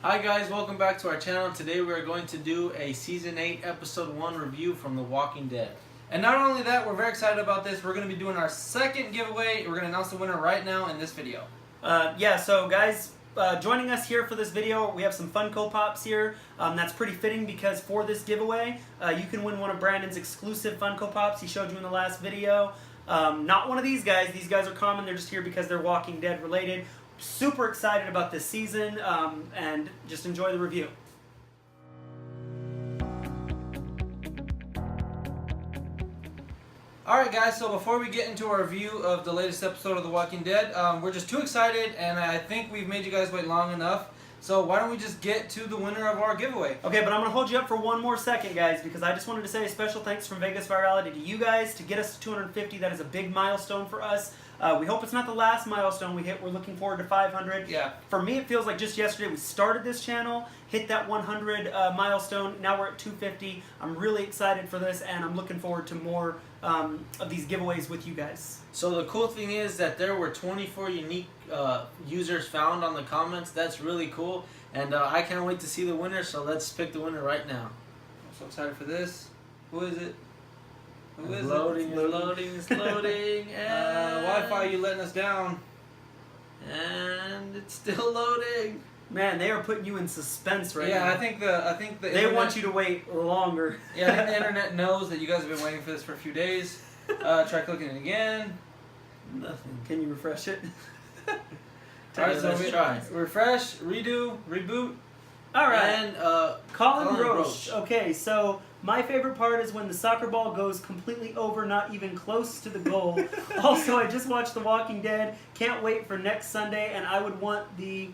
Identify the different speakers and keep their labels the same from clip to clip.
Speaker 1: Hi guys, welcome back to our channel. Today we are going to do a Season 8 Episode 1 review from The Walking Dead.
Speaker 2: And not only that, we're very excited about this. We're going to be doing our second giveaway. We're going to announce the winner right now in this video.
Speaker 3: So guys, joining us here for this video, we have some Funko Pops here. That's pretty fitting because for this giveaway, you can win one of Brandon's exclusive Funko Pops he showed you in the last video. Not one of these guys. These guys are common. They're just here because they're Walking Dead related. Super excited about this season, and just enjoy the review.
Speaker 2: Alright guys, so before we get into our review of the latest episode of The Walking Dead, we're just too excited and I think we've made you guys wait long enough. So why don't we just get to the winner of our giveaway?
Speaker 3: Okay, but I'm going to hold you up for one more second, guys, because I just wanted to say a special thanks from Vegas Virality to you guys to get us to 250. That is a big milestone for us. We hope it's not the last milestone we hit. We're looking forward to 500.
Speaker 2: Yeah.
Speaker 3: For me, it feels like just yesterday we started this channel, hit that 100 milestone. Now we're at 250. I'm really excited for this, and I'm looking forward to more of these giveaways with you guys.
Speaker 1: So the cool thing is that there were 24 unique users found on the comments. That's really cool, and I can't wait to see the winner, so let's pick the winner right now.
Speaker 2: I'm so excited for this. Who is it? Who is
Speaker 1: Loading,
Speaker 2: it?
Speaker 1: it's loading, and
Speaker 2: Wi-Fi, you letting us down.
Speaker 1: And it's still loading.
Speaker 3: Man, they are putting you in suspense right now.
Speaker 2: Yeah, I think the
Speaker 3: they
Speaker 2: internet,
Speaker 3: want you to wait longer.
Speaker 2: Yeah, I think the internet knows that you guys have been waiting for this for a few days. Try clicking it again.
Speaker 1: Nothing.
Speaker 3: Can you refresh it?
Speaker 2: Alright, so
Speaker 1: let's try.
Speaker 2: Refresh, redo, reboot.
Speaker 3: All right.
Speaker 1: And
Speaker 3: Colin Roche. Okay, so my favorite part is when the soccer ball goes completely over, not even close to the goal. Also, I just watched The Walking Dead. Can't wait for next Sunday, and I would want the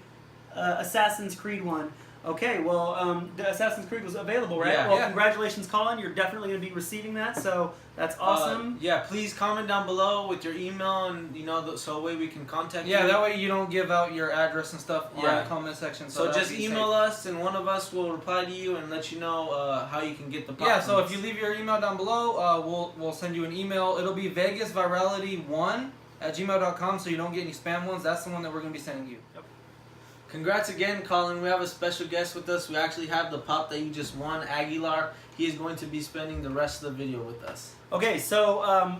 Speaker 3: Assassin's Creed one. Okay, well, the Assassin's Creed was available, right?
Speaker 2: Yeah.
Speaker 3: Well,
Speaker 2: Yeah.
Speaker 3: Congratulations, Colin. You're definitely going to be receiving that, so that's awesome.
Speaker 1: Yeah, please comment down below with your email, and so a way we can contact you.
Speaker 2: Yeah, that way you don't give out your address and stuff on
Speaker 1: Yeah.
Speaker 2: the comment section.
Speaker 1: So
Speaker 2: that'd
Speaker 1: just
Speaker 2: be
Speaker 1: email
Speaker 2: safe.
Speaker 1: us, and one of us will reply to you and let you know how you can get the pop.
Speaker 2: Yeah, so if you leave your email down below, we'll send you an email. It'll be vegasvirality1@gmail.com, so you don't get any spam ones. That's the one that we're going to be sending you.
Speaker 3: Yep.
Speaker 1: Congrats again, Colin. We have a special guest with us. We actually have the pop that you just won, Aguilar. He is going to be spending the rest of the video with us.
Speaker 3: Okay, so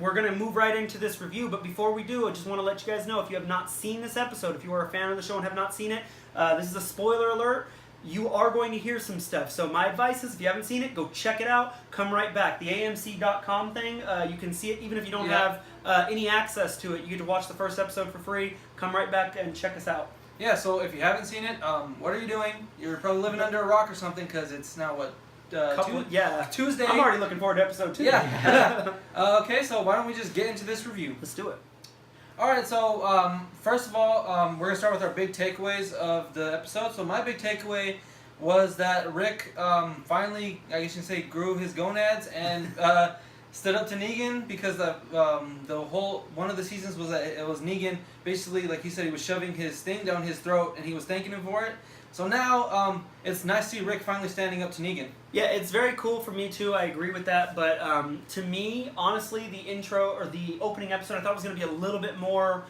Speaker 3: we're going to move right into this review, but before we do, I just want to let you guys know, if you have not seen this episode, if you are a fan of the show and have not seen it, this is a spoiler alert. You are going to hear some stuff. So my advice is, if you haven't seen it, go check it out. Come right back. The AMC.com thing, you can see it even if you don't have any access to it. You get to watch the first episode for free. Come right back and check us out.
Speaker 2: Yeah, so if you haven't seen it, what are you doing? You're probably living under a rock or something, because it's now, what, Tuesday?
Speaker 3: I'm already looking forward to episode 2.
Speaker 2: Yeah. Okay, so why don't we just get into this review?
Speaker 3: Let's do it.
Speaker 2: Alright, so first of all, we're going to start with our big takeaways of the episode. So my big takeaway was that Rick finally, I guess you can say, grew his gonads and stood up to Negan, because the whole one of the seasons was that it was Negan basically, like he said, he was shoving his thing down his throat and he was thanking him for it. So now it's nice to see Rick finally standing up to Negan.
Speaker 3: Yeah, it's very cool for me too. I agree with that. But to me, honestly, the intro or the opening episode, I thought was going to be a little bit more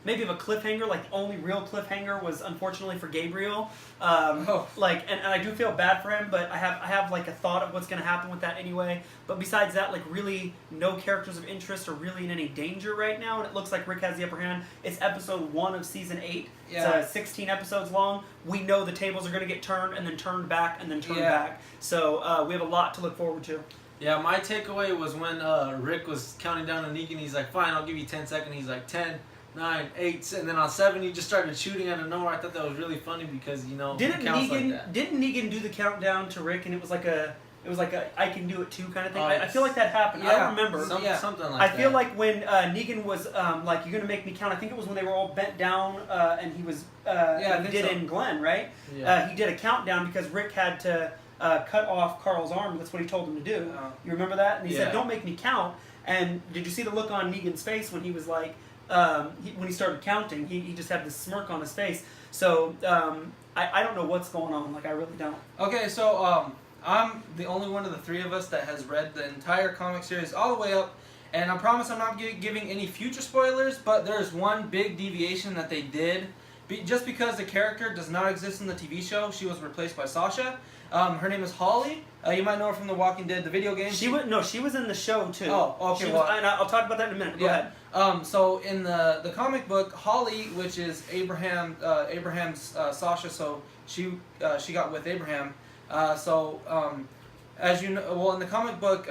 Speaker 3: maybe of a cliffhanger. Like, the only real cliffhanger was, unfortunately, for Gabriel. And I do feel bad for him, but I have like a thought of what's going to happen with that anyway. But besides that, like, really no characters of interest are really in any danger right now, and it looks like Rick has the upper hand. It's episode 1 of season 8.
Speaker 2: Yeah.
Speaker 3: It's 16 episodes long. We know the tables are going to get turned and then turned back and then turned back. So we have a lot to look forward to.
Speaker 1: Yeah, my takeaway was when Rick was counting down to Negan. He's like, fine, I'll give you 10 seconds. He's like, 10, 9, 8, and then on 7 he just started shooting out of nowhere. I thought that was really funny because,
Speaker 3: didn't Negan do the countdown to Rick, and it was like a I can do it too kind of thing? I feel like that happened.
Speaker 2: Yeah,
Speaker 3: I don't remember.
Speaker 1: Something like that.
Speaker 3: I feel like when Negan was like, you're gonna make me count. I think it was when they were all bent down and he was in Glenn, right?
Speaker 1: Yeah.
Speaker 3: He did a countdown because Rick had to cut off Carl's arm. That's what he told him to do. You remember that? And he said, "Don't make me count." And did you see the look on Negan's face when he was like, when he started counting? He just had this smirk on his face. So I don't know what's going on. Like, I really don't.
Speaker 2: Okay, so I'm the only one of the three of us that has read the entire comic series all the way up, and I promise I'm not giving any future spoilers, but there's one big deviation that they did just because the character does not exist in the TV show, she was replaced by Sasha. Her name is Holly. You might know her from The Walking Dead, the video game.
Speaker 3: She was in the show too.
Speaker 2: Oh, okay.
Speaker 3: And I'll talk about that in a minute. Go ahead.
Speaker 2: So in the comic book, Holly, which is Abraham's Sasha, so she got with Abraham. As you know, well, in the comic book,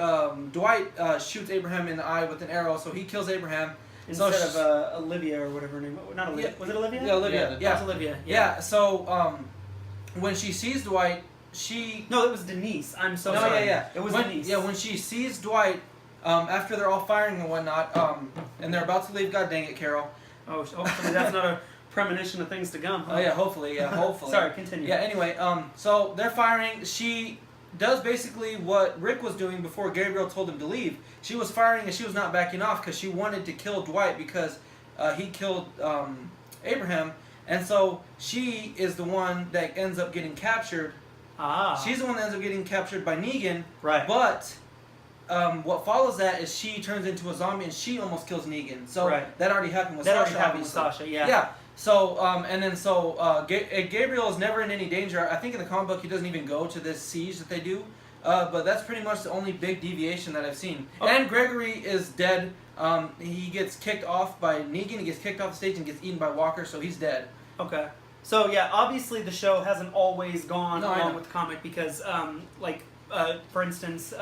Speaker 2: Dwight shoots Abraham in the eye with an arrow, so he kills Abraham.
Speaker 3: Instead of Olivia or whatever her name. Not Olivia.
Speaker 2: Yeah.
Speaker 3: Was it Olivia?
Speaker 2: Yeah, Olivia.
Speaker 3: Yeah, it was Olivia.
Speaker 2: Yeah. So when she sees Dwight,
Speaker 3: No, it was Denise. I'm so
Speaker 2: no,
Speaker 3: sorry.
Speaker 2: yeah.
Speaker 3: It was
Speaker 2: when,
Speaker 3: Denise.
Speaker 2: Yeah, when she sees Dwight, after they're all firing and whatnot, and they're about to leave. God dang it, Carol.
Speaker 3: Oh, hopefully that's not a premonition of things to come. Huh?
Speaker 2: Oh yeah, hopefully. Yeah, hopefully.
Speaker 3: Sorry, continue.
Speaker 2: Yeah. Anyway, so they're firing. She does basically what Rick was doing before Gabriel told him to leave. She was firing and she was not backing off because she wanted to kill Dwight because he killed Abraham, and so she is the one that ends up getting captured.
Speaker 3: Ah.
Speaker 2: She's the one that ends up getting captured by Negan.
Speaker 3: Right.
Speaker 2: But what follows that is she turns into a zombie and she almost kills Negan. So
Speaker 3: Right.
Speaker 2: that already happened with
Speaker 3: That
Speaker 2: Sasha.
Speaker 3: already happened with
Speaker 2: obviously.
Speaker 3: Sasha. Yeah.
Speaker 2: Yeah. So Gabriel is never in any danger. I think in the comic book he doesn't even go to this siege that they do. But that's pretty much the only big deviation that I've seen.
Speaker 3: Okay.
Speaker 2: And Gregory is dead. He gets kicked off by Negan. He gets kicked off the stage and gets eaten by Walker, so he's dead.
Speaker 3: Okay. So yeah, obviously the show hasn't always gone
Speaker 2: No, I
Speaker 3: along
Speaker 2: know.
Speaker 3: with the comic because, for instance,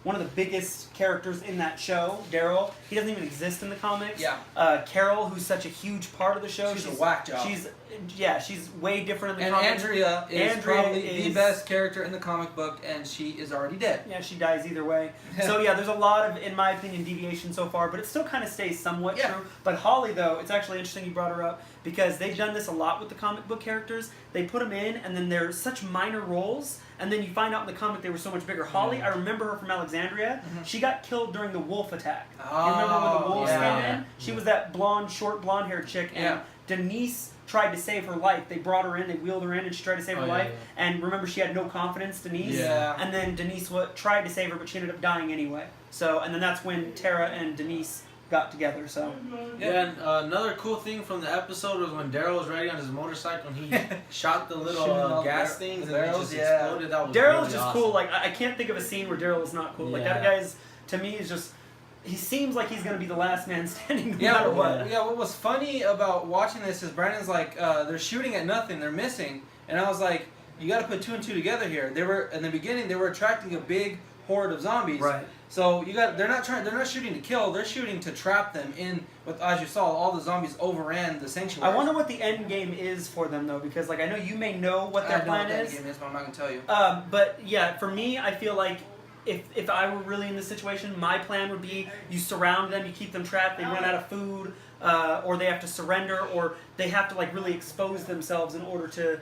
Speaker 3: one of the biggest characters in that show, Daryl, he doesn't even exist in the comics.
Speaker 2: Yeah.
Speaker 3: Carol, who's such a huge part of the show,
Speaker 2: She's a whack job.
Speaker 3: She's way different in the
Speaker 2: And
Speaker 3: comics.
Speaker 2: Andrea is probably the
Speaker 3: is-
Speaker 2: best character in the comic book, and she is already dead.
Speaker 3: Yeah, she dies either way. So yeah, there's a lot of, in my opinion, deviation so far, but it still kind of stays somewhat
Speaker 2: Yeah.
Speaker 3: true. But Holly, though, it's actually interesting you brought her up because they've done this a lot with the comic book characters. They put them in, and then they're such minor roles, and then you find out in the comic they were so much bigger. Holly, I remember her from Alexandria. She got killed during the wolf attack. You remember when the wolves
Speaker 2: yeah.
Speaker 3: came in? She was that short blonde-haired chick, and
Speaker 2: Yeah.
Speaker 3: Denise tried to save her life. They brought her in, they wheeled her in, and she tried to save her
Speaker 1: yeah,
Speaker 3: life.
Speaker 1: yeah.
Speaker 3: And remember, she had no confidence, Denise.
Speaker 2: Yeah.
Speaker 3: And then Denise tried to save her, but she ended up dying anyway. So, and then that's when Tara and Denise got together. So,
Speaker 1: Yeah, and another cool thing from the episode was when Daryl was riding on his motorcycle and he shot the little
Speaker 2: Shooting all
Speaker 1: gas
Speaker 2: the
Speaker 1: things
Speaker 2: the
Speaker 1: and it
Speaker 2: barrels,
Speaker 1: just
Speaker 2: yeah.
Speaker 1: exploded. That was
Speaker 3: Daryl's
Speaker 1: really
Speaker 3: just
Speaker 1: awesome.
Speaker 3: cool. Like, I can't think of a scene where Daryl is not cool. Like, that
Speaker 1: Yeah.
Speaker 3: guy's, to me, is just, he seems like he's going to be the last man standing no
Speaker 2: Yeah,
Speaker 3: matter what.
Speaker 2: yeah. What was funny about watching this is Brandon's like, they're shooting at nothing, they're missing, and I was like, you got to put two and two together here. They were in the beginning, they were attracting a big horde of zombies.
Speaker 3: Right.
Speaker 2: So they're not shooting to kill, they're shooting to trap them in. With as you saw, all the zombies overran the sanctuary.
Speaker 3: I wonder what the end game is for them, though, because, like, I know you may know what
Speaker 2: I
Speaker 3: their
Speaker 2: know
Speaker 3: plan
Speaker 2: what that
Speaker 3: is.
Speaker 2: game is, but I'm not gonna tell you.
Speaker 3: But yeah, for me, I feel like if I were really in this situation, my plan would be you surround them, you keep them trapped, they run out of food, or they have to surrender, or they have to like really expose themselves in order to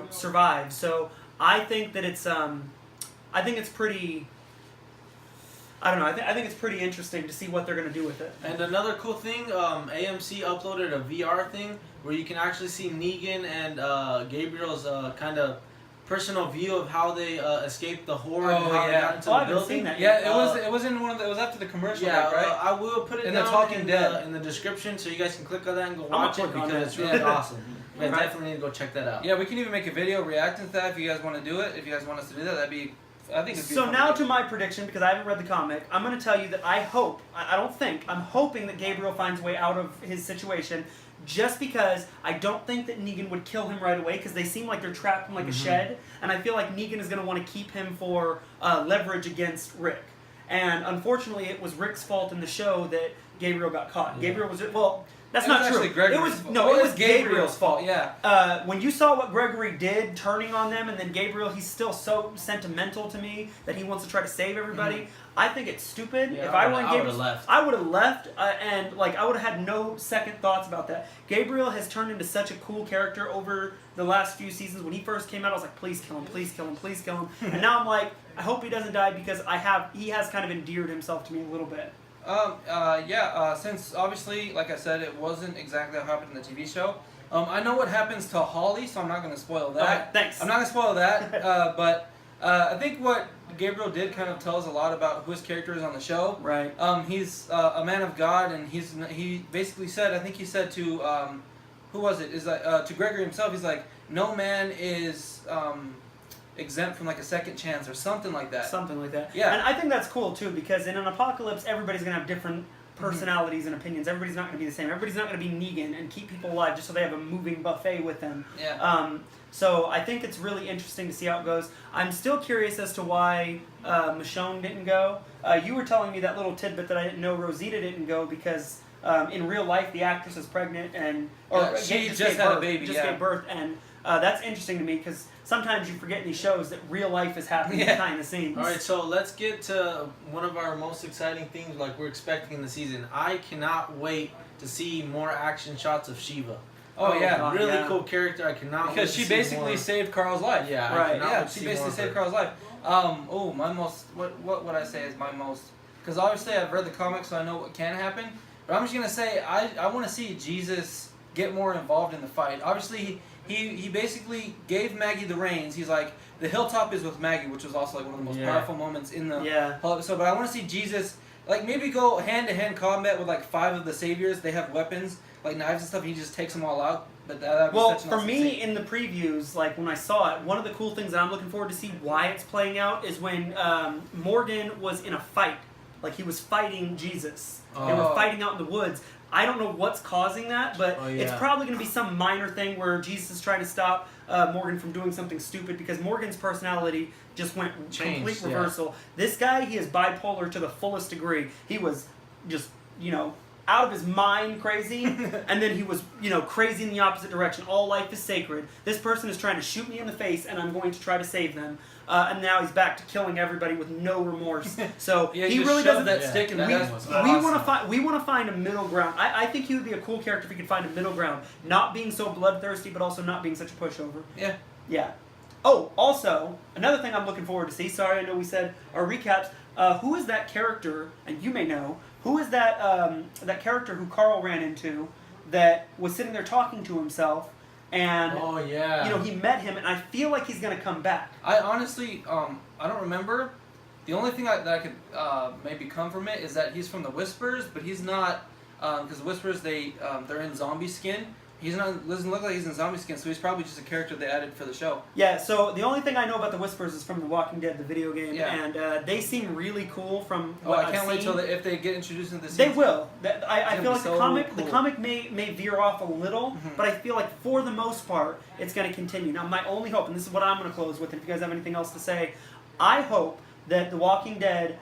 Speaker 3: survive. So I think that it's pretty. I don't know. I think it's pretty interesting to see what they're gonna do with it.
Speaker 1: And another cool thing, AMC uploaded a VR thing where you can actually see Negan and Gabriel's kind of personal view of how they escaped the horde and how they got into
Speaker 3: I
Speaker 1: the
Speaker 3: haven't
Speaker 1: building.
Speaker 3: seen that
Speaker 2: Yeah,
Speaker 3: yet.
Speaker 2: it was in one of the, it was after the commercial
Speaker 1: Yeah,
Speaker 2: break, right?
Speaker 1: I will put it
Speaker 2: In the
Speaker 1: down
Speaker 2: Talking Dead.
Speaker 1: in the description so you guys can click on that and go
Speaker 3: gonna
Speaker 1: watch it
Speaker 3: click on
Speaker 1: because
Speaker 3: that.
Speaker 1: it's really
Speaker 2: Yeah.
Speaker 1: awesome. You guys
Speaker 3: Right.
Speaker 1: definitely need to go check that out.
Speaker 2: Yeah, we can even make a video reacting to that if you guys want to do it. If you guys want us to do that, that'd be. I think it'd be.
Speaker 3: So
Speaker 2: fun
Speaker 3: now
Speaker 2: do.
Speaker 3: to my prediction, because I haven't read the comic, I'm going to tell you that I hope, I'm hoping that Gabriel finds a way out of his situation, just because I don't think that Negan would kill him right away, because they seem like they're trapped in like a shed, and I feel like Negan is going to want to keep him for leverage against Rick. And unfortunately, it was Rick's fault in the show that Gabriel got caught.
Speaker 1: Yeah.
Speaker 3: Gabriel was, well, that's
Speaker 2: It was
Speaker 3: not true.
Speaker 2: actually Gregory's
Speaker 3: It was
Speaker 2: fault.
Speaker 3: no,
Speaker 2: Well,
Speaker 3: it was Gabriel's fault.
Speaker 2: Yeah.
Speaker 3: When you saw what Gregory did, turning on them, and then Gabriel, he's still so sentimental to me that he wants to try to save everybody. I think it's stupid.
Speaker 1: Yeah,
Speaker 3: If I were in
Speaker 1: I would've
Speaker 3: Gabriel's,
Speaker 1: left.
Speaker 3: I would have left, and like I would have had no second thoughts about that. Gabriel has turned into such a cool character over the last few seasons. When he first came out, I was like, please kill him, please kill him, please kill him. And now I'm like, I hope he doesn't die because he has kind of endeared himself to me a little bit.
Speaker 2: Since obviously, like I said, it wasn't exactly what happened in the TV show. I know what happens to Holly, so I'm not going to spoil that.
Speaker 3: Okay, thanks.
Speaker 2: I'm not going to spoil that, but I think what Gabriel did kind of tells a lot about who his character is on the show.
Speaker 3: Right.
Speaker 2: He's a man of God, and he basically said, I think he said to, who was it? Is like to Gregory himself. He's like, no man is exempt from like a second chance or something like that.
Speaker 3: Something like that.
Speaker 2: Yeah.
Speaker 3: And I think that's cool too, because in an apocalypse, everybody's gonna have different personalities and opinions. Everybody's not gonna be the same. Everybody's not gonna be Negan and keep people alive just so they have a moving buffet with them.
Speaker 2: Yeah.
Speaker 3: So I think it's really interesting to see how it goes. I'm still curious as to why Michonne didn't go. You were telling me that little tidbit that I didn't know. Rosita didn't go because in real life the actress is pregnant and
Speaker 2: she just
Speaker 3: gave
Speaker 2: had
Speaker 3: birth,
Speaker 2: a baby.
Speaker 3: Just gave birth, and that's interesting to me because sometimes you forget in these shows that real life is happening behind the scenes.
Speaker 1: All right, so let's get to one of our most exciting things, like we're expecting in the season. I cannot wait to see more action shots of Shiva.
Speaker 2: Oh yeah,
Speaker 3: God,
Speaker 1: really
Speaker 3: yeah.
Speaker 1: cool character. I cannot wait
Speaker 2: because
Speaker 1: to
Speaker 2: she
Speaker 1: see
Speaker 2: basically
Speaker 1: more.
Speaker 2: saved Carl's life.
Speaker 1: Yeah,
Speaker 3: Right.
Speaker 1: I cannot
Speaker 2: Yeah,
Speaker 1: wait to
Speaker 2: she
Speaker 1: see
Speaker 2: basically
Speaker 1: more of
Speaker 2: saved
Speaker 1: her.
Speaker 2: Carl's life. My most what would I say is my most, because obviously I've read the comics, so I know what can happen. But I'm just gonna say I want to see Jesus get more involved in the fight. Obviously he basically gave Maggie the reins. He's like, the hilltop is with Maggie, which was also like one of the most powerful moments in the whole episode. But I want to see Jesus like maybe go hand to hand combat with like 5 of the saviors. They have weapons like knives and stuff. And he just takes them all out. But that'd be
Speaker 3: Well,
Speaker 2: such an
Speaker 3: for
Speaker 2: awesome
Speaker 3: me,
Speaker 2: scene.
Speaker 3: in the previews, like when I saw it, one of the cool things that I'm looking forward to see why it's playing out is when Morgan was in a fight. Like he was fighting Jesus. They were fighting out in the woods. I don't know what's causing that, but it's probably going to be some minor thing where Jesus is trying to stop Morgan from doing something stupid because Morgan's personality just went complete reversal. This guy, he is bipolar to the fullest degree. He was just, out of his mind crazy, and then he was, crazy in the opposite direction. All life is sacred. This person is trying to shoot me in the face, and I'm going to try to save them. And now he's back to killing everybody with no remorse. So he really doesn't.
Speaker 2: That stick in
Speaker 3: We want to find a middle ground. I think he would be a cool character if he could find a middle ground, not being so bloodthirsty, but also not being such a pushover.
Speaker 2: Yeah.
Speaker 3: Yeah. Oh, also another thing I'm looking forward to see. Sorry, I know we said our recaps. Who is that character? And you may know. Who is that that character who Carl ran into that was sitting there talking to himself and he met him, and I feel like he's gonna come back.
Speaker 2: I honestly I don't remember. The only thing that I could maybe come from it is that he's from the Whispers, but he's not, because the Whispers they're in zombie skin. Doesn't look like he's in zombie skin, so he's probably just a character they added for the show.
Speaker 3: Yeah, so the only thing I know about the Whispers is from The Walking Dead, the video game, and they seem really cool from what
Speaker 2: I can't
Speaker 3: I've
Speaker 2: wait
Speaker 3: seen.
Speaker 2: till if they get introduced into the
Speaker 3: They
Speaker 2: season.
Speaker 3: will. I feel like
Speaker 2: so
Speaker 3: the comic may veer off a little, but I feel like for the most part, it's going to continue. Now, my only hope, and this is what I'm going to close with, and if you guys have anything else to say, I hope that The Walking Dead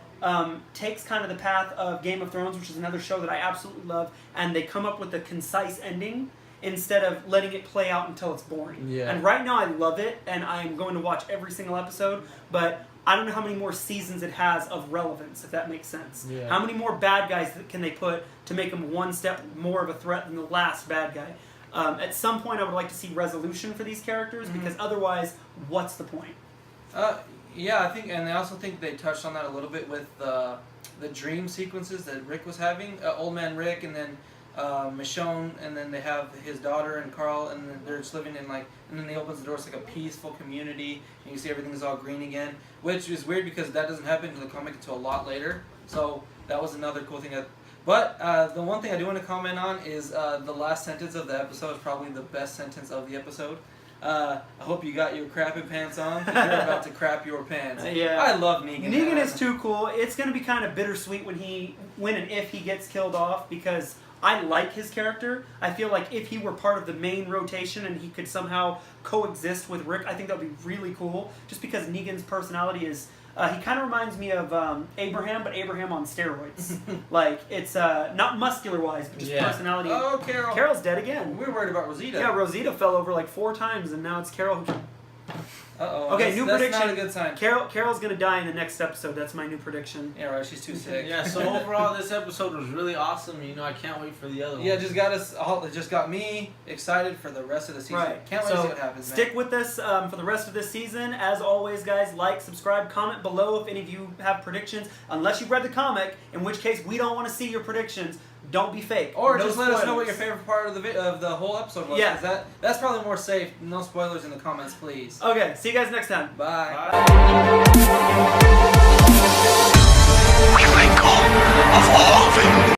Speaker 3: takes kind of the path of Game of Thrones, which is another show that I absolutely love, and they come up with a concise ending instead of letting it play out until it's boring.
Speaker 1: Yeah.
Speaker 3: And right now I love it, and I'm going to watch every single episode, but I don't know how many more seasons it has of relevance, if that makes sense.
Speaker 1: Yeah.
Speaker 3: How many more bad guys can they put to make them one step more of a threat than the last bad guy? At some point I would like to see resolution for these characters, because otherwise, what's the point?
Speaker 2: Yeah, I think, and I also think they touched on that a little bit with the dream sequences that Rick was having. Old Man Rick, and then Michonne, and then they have his daughter and Carl, and then they're just living in and then he opens the door, it's like a peaceful community, and you see everything's all green again, which is weird because that doesn't happen in the comic until a lot later. So that was another cool thing. But the one thing I do want to comment on is the last sentence of the episode is probably the best sentence of the episode. I hope you got your crapping pants on, because you're about to crap your pants.
Speaker 3: Yeah.
Speaker 2: I love Negan.
Speaker 3: Negan is too cool. It's going to be kind of bittersweet when and if he gets killed off, because I like his character. I feel like if he were part of the main rotation and he could somehow coexist with Rick, I think that would be really cool. Just because Negan's personality is, he kind of reminds me of Abraham, but Abraham on steroids. Like, it's not muscular-wise, but just personality.
Speaker 2: Oh, Carol.
Speaker 3: Carol's dead again.
Speaker 2: We were worried about Rosita.
Speaker 3: Yeah, Rosita fell over like 4 times, and now it's Carol who...
Speaker 2: Uh-oh.
Speaker 3: Okay, new prediction.
Speaker 2: That's not a good sign.
Speaker 3: Carol's gonna die in the next episode. That's my new prediction.
Speaker 2: Yeah, right. She's too sick.
Speaker 1: Yeah, so overall, this episode was really awesome. I can't wait for the other one.
Speaker 2: Yeah, it just got me excited for the rest of the season.
Speaker 3: Right.
Speaker 2: Can't wait to see what happens.
Speaker 3: Stick with us for the rest of this season. As always, guys, like, subscribe, comment below if any of you have predictions. Unless you've read the comic, in which case we don't want to see your predictions. Don't be fake.
Speaker 2: Or
Speaker 3: no
Speaker 2: just
Speaker 3: spoilers.
Speaker 2: let us know what your favorite part of the whole episode was.
Speaker 3: Yeah.
Speaker 2: 'Cause that's probably more safe. No spoilers in the comments, please.
Speaker 3: Okay, see you guys next time.
Speaker 2: Bye.
Speaker 1: Bye.